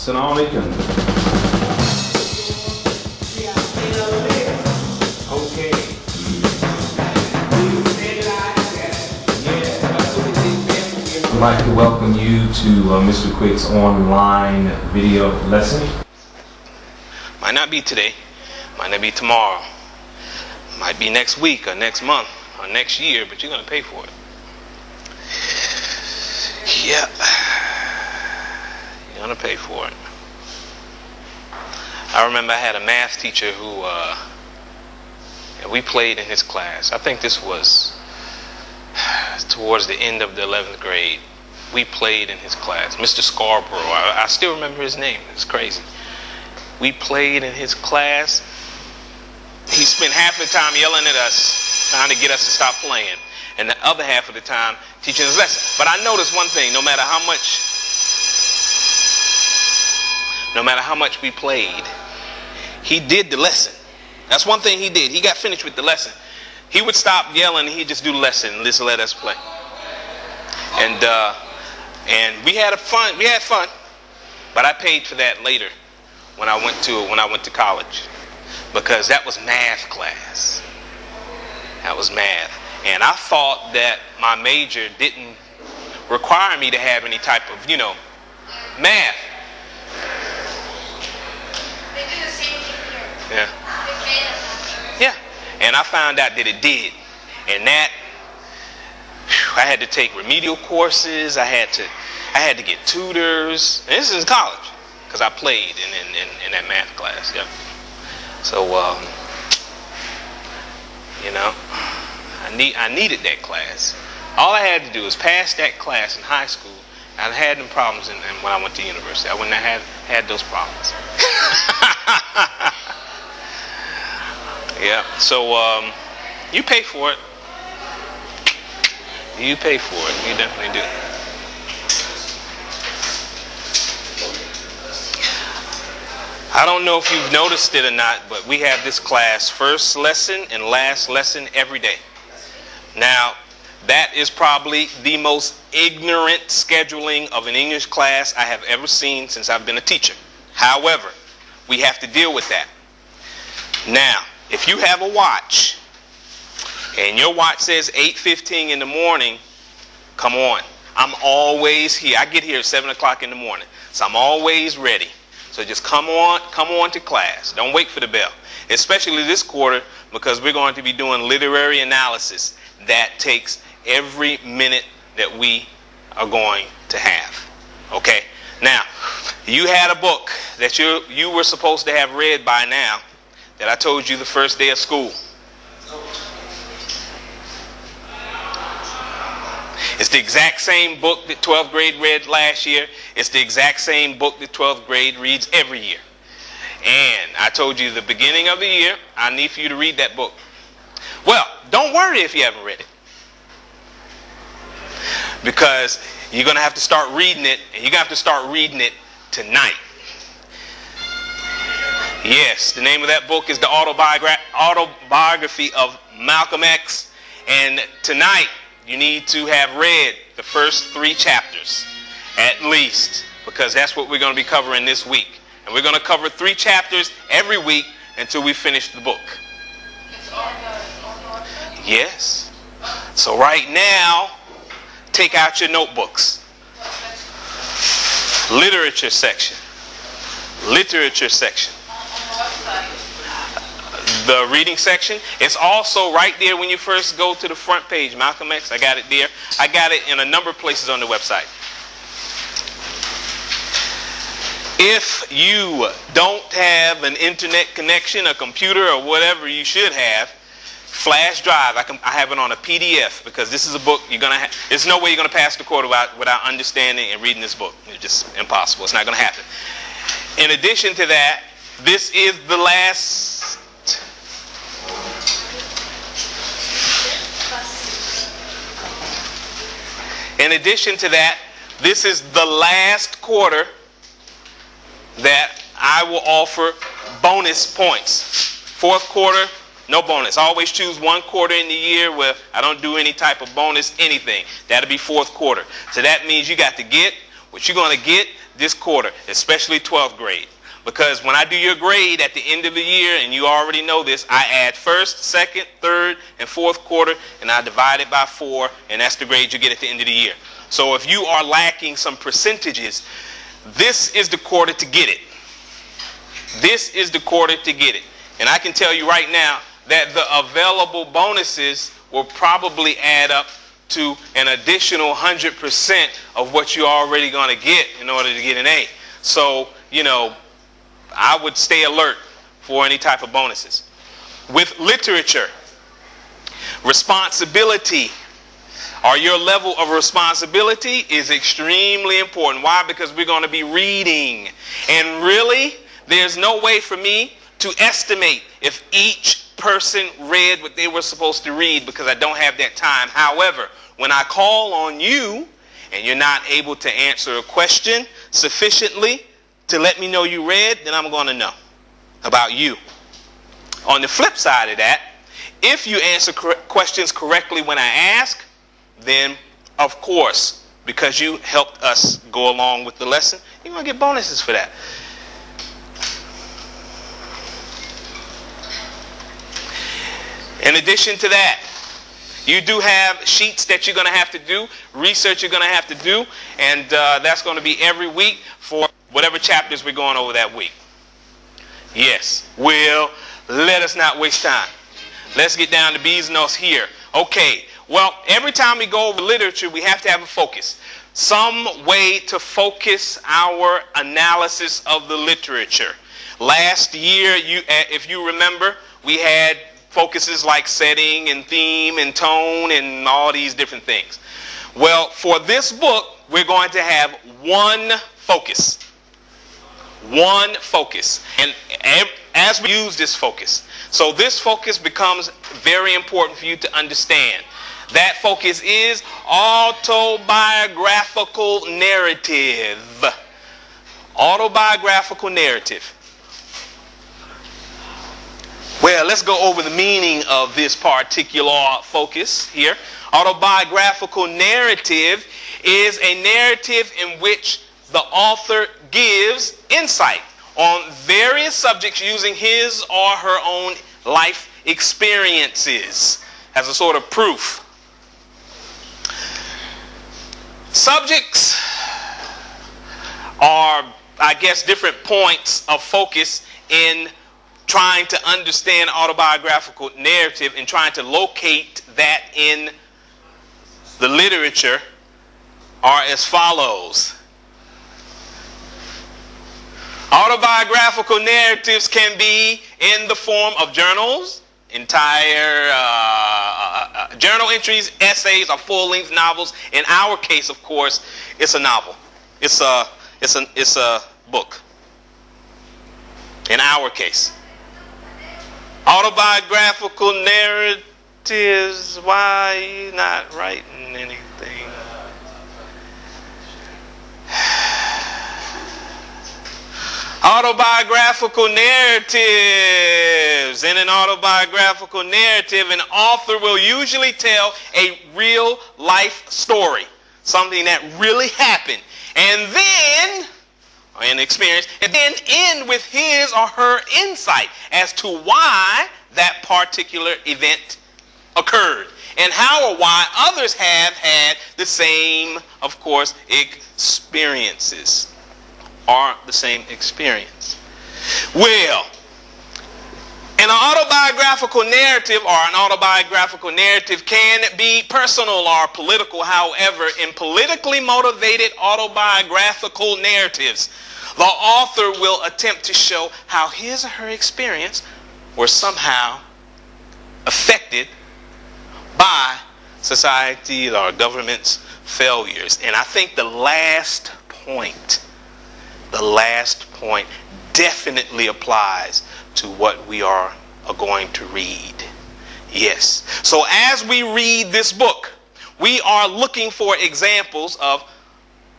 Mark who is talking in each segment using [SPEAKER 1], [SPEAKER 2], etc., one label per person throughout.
[SPEAKER 1] Assalamu alaikum. Okay. I'd like to welcome you to Mr. Quick's online video lesson.
[SPEAKER 2] Might not be today, might not be tomorrow, might be next week or next month or next year, but you're going to pay for it. Yep. You're going to pay for it. I remember I had a math teacher who, we played in his class. I think this was towards the end of the 11th grade. We played in his class. Mr. Scarborough. I still remember his name. It's crazy. We played in his class. He spent half the time yelling at us, trying to get us to stop playing, and the other half of the time teaching us lessons. But I noticed one thing: no matter how much we played, he did the lesson. That's one thing he did. He got finished with the lesson. He would stop yelling and he'd just do the lesson and just let us play. And we had fun. We had fun, but I paid for that later when I went to college, because that was math class. That was math. And I thought that my major didn't require me to have any type of, math.
[SPEAKER 3] They do the same thing here.
[SPEAKER 2] Yeah. Yeah. And I found out that it did. And that, I had to take remedial courses. I had to get tutors. And this is in college, because I played in that math class. Yep. So, I needed that class. All I had to do was pass that class in high school. I had them problems when I went to university. I wouldn't have had those problems. Yeah. So, you pay for it. You pay for it. You definitely do. I don't know if you've noticed it or not, but we have this class first lesson and last lesson every day. Now, that is probably the most ignorant scheduling of an English class I have ever seen since I've been a teacher. However, we have to deal with that. Now, if you have a watch and your watch says 8:15 in the morning, come on. I'm always here. I get here at 7 o'clock in the morning, so I'm always ready. So just come on to class. Don't wait for the bell. Especially this quarter, because we're going to be doing literary analysis. That takes every minute that we are going to have. Okay? Now, you had a book that you were supposed to have read by now that I told you the first day of school. It's the exact same book that 12th grade read last year. It's the exact same book that 12th grade reads every year. And I told you the beginning of the year, I need for you to read that book. Well, don't worry if you haven't read it, because you're going to have to start reading it, and you're going to have to start reading it tonight. Yes, the name of that book is the Autobiography of Malcolm X. And tonight, you need to have read the first 3 chapters, at least, because that's what we're going to be covering this week. And we're going to cover 3 chapters every week until we finish the book. Yes. So right now, take out your notebooks. Literature section. Literature section. The reading section. It's also right there when you first go to the front page. Malcolm X, I got it there. I got it in a number of places on the website. If you don't have an internet connection, a computer, or whatever you should have, flash drive. I have it on a PDF, because this is a book you're gonna have. There's no way you're gonna pass the quarter without understanding and reading this book. It's just impossible. It's not gonna happen. In addition to that, this is the last. In addition to that, this is the last quarter that I will offer bonus points. 4th quarter, no bonus. I always choose one quarter in the year where I don't do any type of bonus anything. That'll be 4th quarter. So that means you got to get what you're going to get this quarter, especially 12th grade. Because when I do your grade at the end of the year, and you already know this, I add first, second, third, and fourth quarter, and I divide it by 4, and that's the grade you get at the end of the year. So if you are lacking some percentages, this is the quarter to get it. This is the quarter to get it. And I can tell you right now that the available bonuses will probably add up to an additional 100% of what you're already going to get in order to get an A. So, you know, I would stay alert for any type of bonuses. With literature, responsibility, or your level of responsibility is extremely important. Why? Because we're going to be reading. And really, there's no way for me to estimate if each person read what they were supposed to read, because I don't have that time. However, when I call on you and you're not able to answer a question sufficiently to let me know you read, then I'm going to know about you. On the flip side of that, if you answer questions correctly when I ask, then of course, because you helped us go along with the lesson, you're going to get bonuses for that. In addition to that, you do have sheets that you're going to have to do, research you're going to have to do, and that's going to be every week for whatever chapters we're going over that week. Yes. Well, let us not waste time. Let's get down to business here. Okay. Well, every time we go over literature, we have to have a focus. Some way to focus our analysis of the literature. Last year, if you remember, we had focuses like setting and theme and tone and all these different things. Well, for this book, we're going to have one focus. One focus. And as we use this focus, so this focus becomes very important for you to understand. That focus is autobiographical narrative. Autobiographical narrative. Well, let's go over the meaning of this particular focus here. Autobiographical narrative is a narrative in which the author gives insight on various subjects using his or her own life experiences as a sort of proof. Subjects are, I guess, different points of focus in trying to understand autobiographical narrative and trying to locate that in the literature are as follows. Autobiographical narratives can be in the form of journals, entire journal entries, essays, or full-length novels. In our case, of course, it's a novel. It's a book. In our case, autobiographical narratives. Why are you not writing anything? Autobiographical narratives. In an autobiographical narrative, an author will usually tell a real life story, something that really happened, and then, an experience, and then end with his or her insight as to why that particular event occurred and how or why others have had the same, of course, experiences. Are the same experience. Well, an autobiographical narrative can be personal or political. However, in politically motivated autobiographical narratives, the author will attempt to show how his or her experience were somehow affected by society or government's failures. And I think the last point definitely applies to what we are going to read. Yes. So as we read this book, we are looking for examples of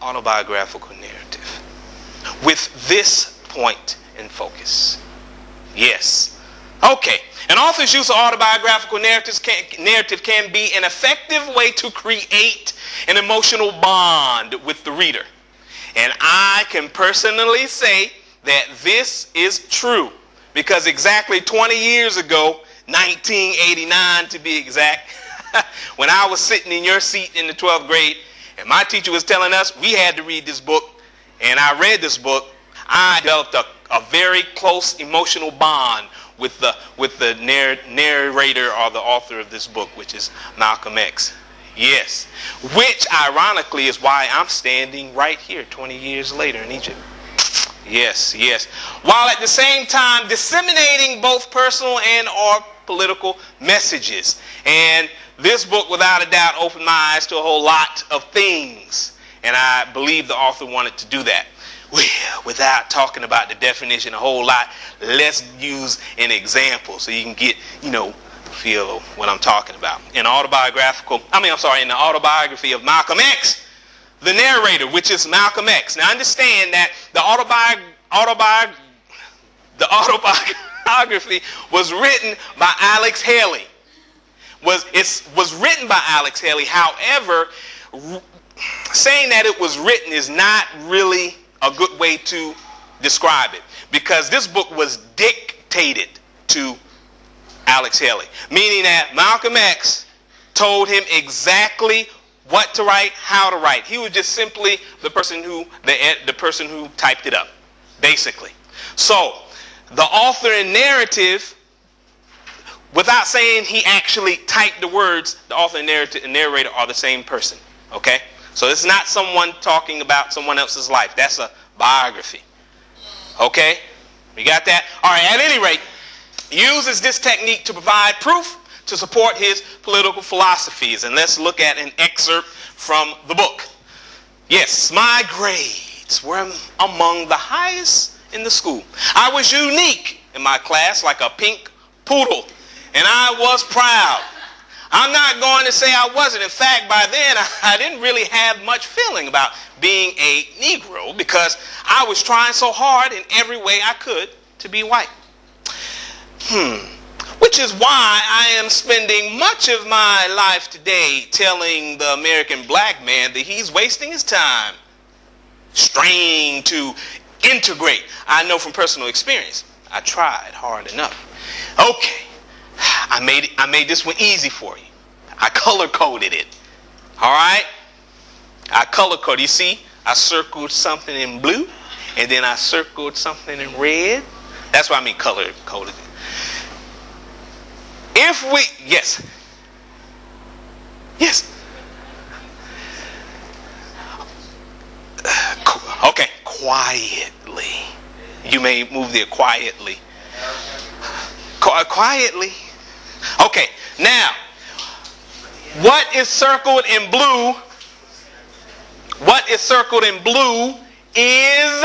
[SPEAKER 2] autobiographical narrative with this point in focus. Yes. Okay. An author's use of autobiographical narrative can be an effective way to create an emotional bond with the reader. And I can personally say that this is true, because exactly 20 years ago, 1989 to be exact, when I was sitting in your seat in the 12th grade, and my teacher was telling us we had to read this book, and I read this book, I developed a very close emotional bond with the narrator or the author of this book, which is Malcolm X. Yes, which ironically is why I'm standing right here 20 years later in Egypt. Yes, yes. While at the same time disseminating both personal and or political messages. And this book, without a doubt, opened my eyes to a whole lot of things. And I believe the author wanted to do that. Well, without talking about the definition a whole lot, let's use an example so you can get, feel what I'm talking about. In the Autobiography of Malcolm X, the narrator, which is Malcolm X. Now understand that the autobiography was written by Alex Haley. Was written by Alex Haley. However, saying that it was written is not really a good way to describe it, because this book was dictated to Alex Haley, meaning that Malcolm X told him exactly what to write, how to write. He was just simply the person who typed it up, basically. So the author and narrative, without saying he actually typed the words, the author and narrator are the same person. Okay? So it's not someone talking about someone else's life. That's a biography. Okay? We got that? All right, at any rate, uses this technique to provide proof to support his political philosophies. And let's look at an excerpt from the book. Yes, my grades were among the highest in the school. I was unique in my class, like a pink poodle, and I was proud. I'm not going to say I wasn't. In fact, by then, I didn't really have much feeling about being a Negro, because I was trying so hard in every way I could to be white. Which is why I am spending much of my life today telling the American black man that he's wasting his time straining to integrate. I know from personal experience. I tried hard enough. Okay. I made this one easy for you. I color-coded it. All right? I color-coded. You see, I circled something in blue, and then I circled something in red. That's what I mean color-coded. Yes. Okay, quietly. You may move there quietly. Quietly. Okay, now, what is circled in blue? What is circled in blue is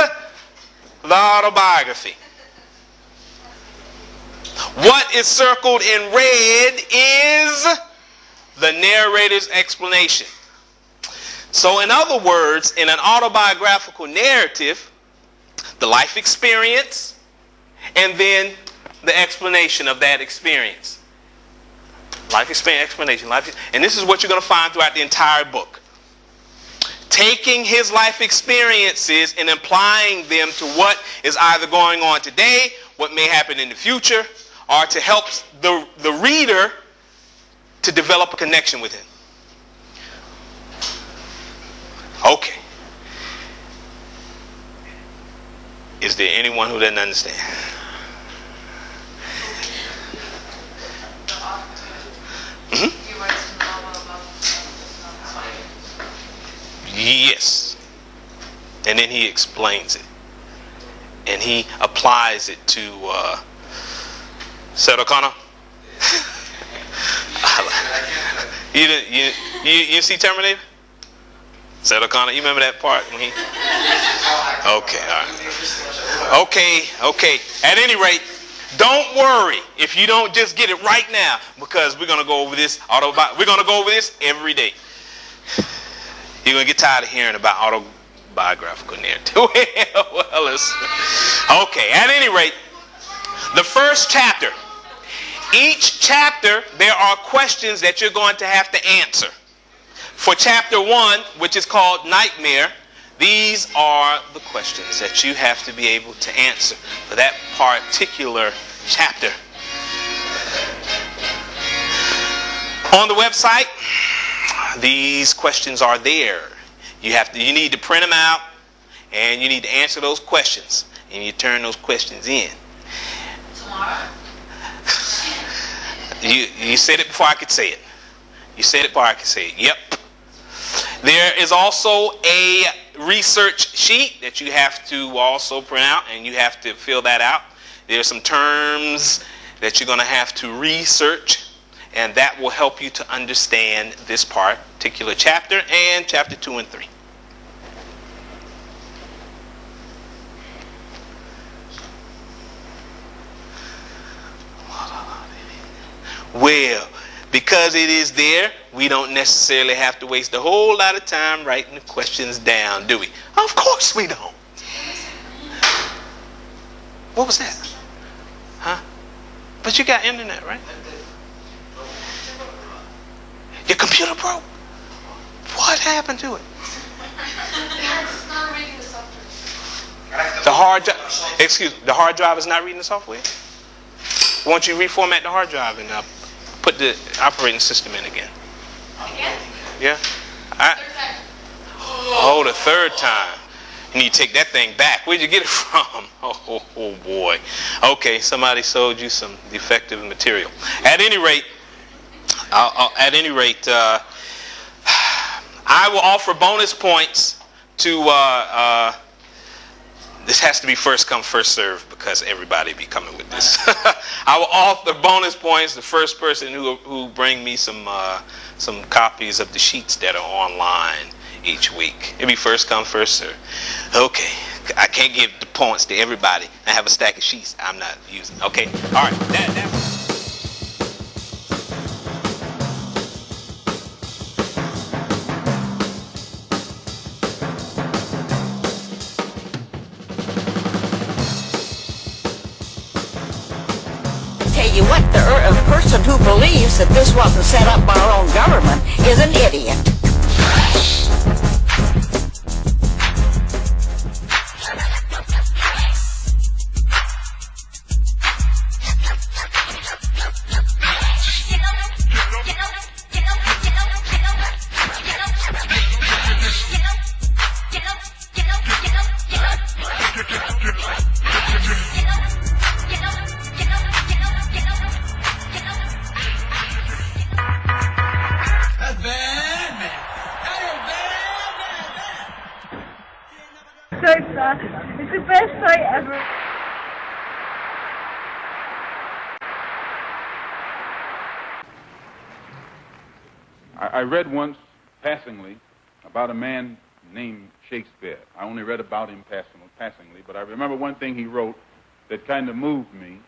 [SPEAKER 2] the autobiography. What is circled in red is the narrator's explanation. So in other words, in an autobiographical narrative, the life experience and then the explanation of that experience. Life experience, explanation. And this is what you're going to find throughout the entire book. Taking his life experiences and applying them to what is either going on today, what may happen in the future, or to help the reader to develop a connection with him. Okay. Is there anyone who doesn't understand? Yes. And then he explains it. And he applies it to Sarah Connor. You see Terminator? Sarah Connor, you remember that part when he? Okay, all right. Okay. At any rate, don't worry if you don't just get it right now, because we're gonna go over this we're gonna go over this every day. You're gonna get tired of hearing about autobiographical narrative. Well, okay. At any rate, the first chapter. Each chapter, there are questions that you're going to have to answer. For chapter 1, which is called Nightmare, These are the questions that you have to be able to answer for that particular chapter. On the website, these questions are there. You need to print them out, and you need to answer those questions, and you turn those questions in.
[SPEAKER 3] Tomorrow?
[SPEAKER 2] You said it before I could say it. You said it before I could say it. Yep. There is also a research sheet that you have to also print out, and you have to fill that out. There are some terms that you're going to have to research, and that will help you to understand this particular chapter and chapter 2 and 3. Well, because it is there, we don't necessarily have to waste a whole lot of time writing the questions down, do we? Of course we don't. What was that? Huh? But you got internet, right? Your computer broke? What happened to it?
[SPEAKER 3] It's not reading the software.
[SPEAKER 2] The hard drive, the hard drive is not reading the software? Why don't you reformat the hard drive and put the operating system in again?
[SPEAKER 3] Again?
[SPEAKER 2] Yeah?
[SPEAKER 3] Third time.
[SPEAKER 2] Oh, the third time. You need to take that thing back. Where'd you get it from? Oh boy. Okay, somebody sold you some defective material. At any rate, I will offer bonus points to. This has to be first come, first serve, because everybody be coming with this. I will offer bonus points the first person who bring me some copies of the sheets that are online each week. It'll be first come, first serve. Okay, I can't give the points to everybody. I have a stack of sheets I'm not using. Okay, all right.
[SPEAKER 4] Tell you what, the person who believes that this wasn't set up by our own government is an idiot.
[SPEAKER 5] It's the best night ever.
[SPEAKER 6] I read once, passingly, about a man named Shakespeare. I only read about him passingly, but I remember one thing he wrote that kind of moved me.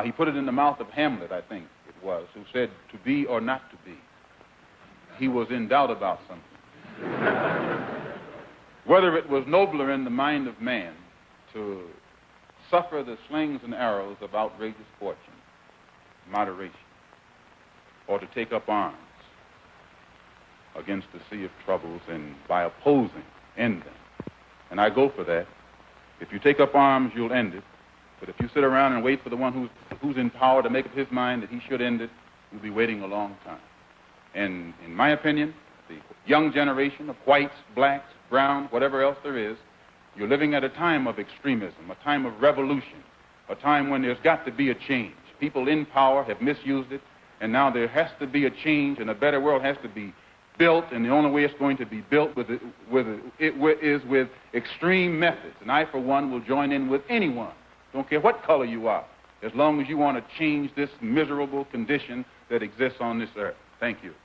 [SPEAKER 6] He put it in the mouth of Hamlet, I think it was, who said, "To be or not to be." He was in doubt about something. Whether it was nobler in the mind of man to suffer the slings and arrows of outrageous fortune, moderation, or to take up arms against the sea of troubles and by opposing, end them. And I go for that. If you take up arms, you'll end it. But if you sit around and wait for the one who's in power to make up his mind that he should end it, you'll be waiting a long time. And in my opinion, the young generation of whites, blacks, browns, whatever else there is, you're living at a time of extremism, a time of revolution, a time when there's got to be a change. People in power have misused it, and now there has to be a change, and a better world has to be built, and the only way it's going to be built is with extreme methods. And I, for one, will join in with anyone, don't care what color you are, as long as you want to change this miserable condition that exists on this earth. Thank you.